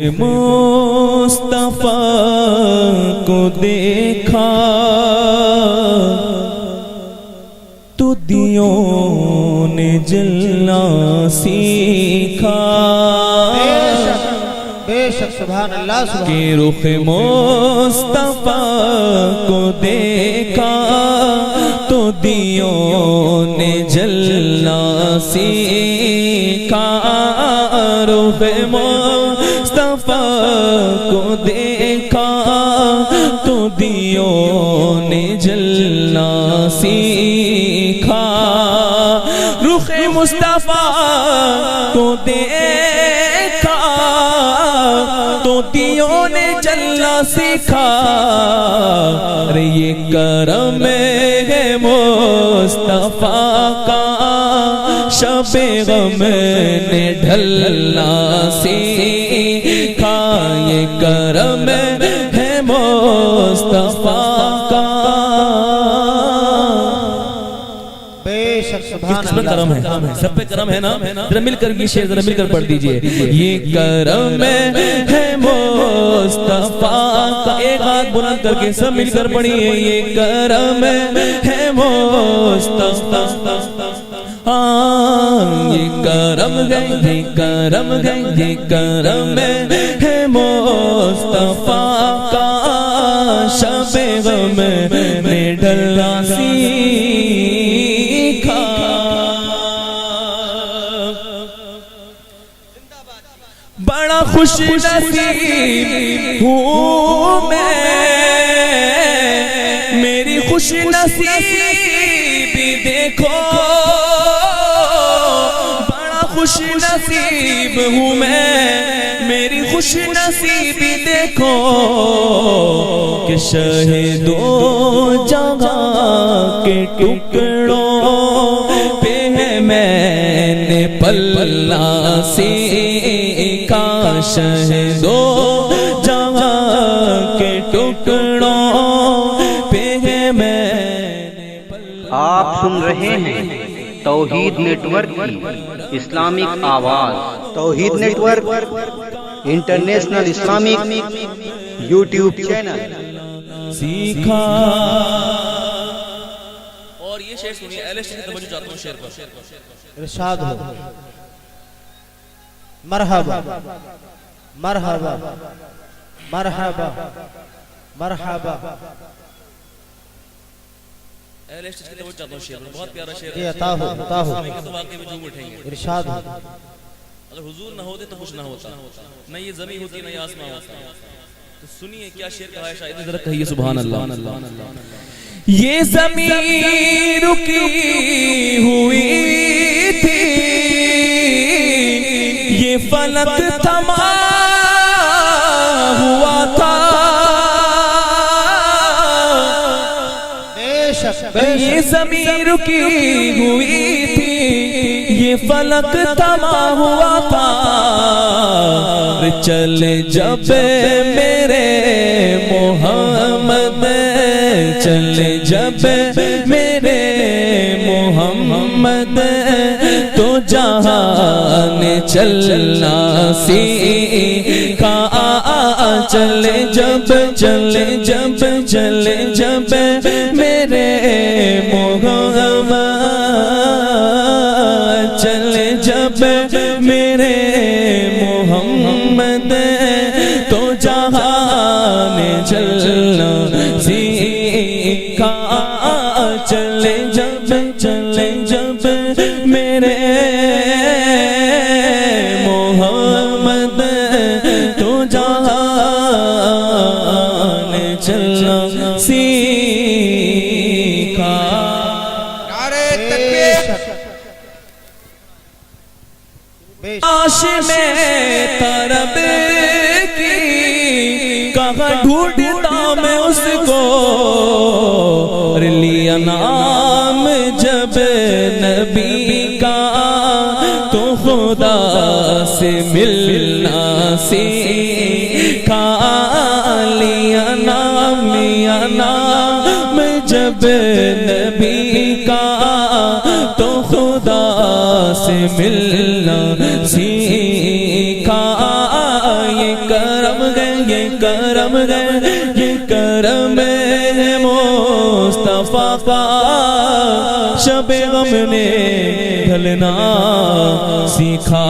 مصطفیٰ کو دیکھا تو دیوں نے جلنا سیکھا، بے شک سبحان اللہ سبحان کہ رخ مصطفیٰ کو دیکھا تو دیوں نے جلنا سیکھا، رخ مصطفیٰ کو دیکھا تو دیوں نے جلنا سیکھا، رخ مصطفیٰ کو دیکھا تو دیوں نے جلنا سیکھا، ارے یہ کرم ہے مصطفیٰ کا، شب غم نے ڈھلنا سیکھا، یہ کرم ہے مصطفیٰ کا، بے شک سبحان کس پہ کرم ہے؟ سب پہ کرم ہے نا؟ ذرا مل کر یہ شعر ذرا مل کر پڑھ دیجئے، یہ کرم ہے مصطفیٰ کا، ایک ہاتھ بلند کر کے سب مل کر پڑھیے، یہ کرم ہے مصطفیٰ، یہ کرم ہے، یہ کرم ہے، یہ کرم ہے مصطفیٰ کا، شب غم میں ڈھلنا سیکھا، بڑا خوش نصیب ہوں میں، میری خوش نصیبی دیکھو، بڑا خوش نصیب ہوں میں، میری خوش نصیبی دیکھو، کہ شہدوں جہاں کے ٹکڑوں پہ میں نے پلنا سیکھا، شہدوں جہاں کے ٹکڑوں پہ میں نے پلنا۔ آپ سن رہے ہیں توحید نیٹ ورک کی اسلامک آواز، Tauheed network international Islamic YouTube channel سیکھا۔ اور یہ شعر سنیے، اہل شعر کی توجہ چاہتا ہوں شعر پر، ارشاد ہو، مرحبا مرحبا مرحبا مرحبا، اہل شعر کی توجہ چاہتا ہوں شعر پر، بہت پیارا شعر یہ ہے، عطا ہو عطا ہو، اسلامی کے تو واقعی میں جھوم اٹھیں گے، ارشاد ہو، اگر حضور نہ ہوتے تو کچھ نہ ہوتا، نہ یہ زمین ہوتی نہ یہ آسمان ہوتا، تو سنیے کیا شعر کہا ہے شاید، ذرا کہیے سبحان اللہ۔ یہ زمین رکی ہوئی تھی، یہ فلک تھما ہوا تھا، بے شک یہ زمین رکی ہوئی تھی، یہ فلک تھما ہوا تھا، چلے جب میرے محمد، چلے جب میرے محمد، تو جہان چلنا سیکھا، چلے جب چلے جب چلے جب میرے محمد، چلے جب میرے محمد، تو جہان چلنا سیکھا، چلے جب میرے محمد، تو جہان چلنا سیکھا۔ نعرہ تکبیر، آش میں طرب کی کہاں ڈھونڈتا میں اس کو، لیا نام جب نبی کا تو خدا سے ملنا سیکھا، لیا نام جب نبی کا تو خدا سے ملنا سیکھا، یہ کرم گئے یہ کرم گئے یہ کرم ہے مصطفیٰ کا شب غم نے ڈھلنا سکھا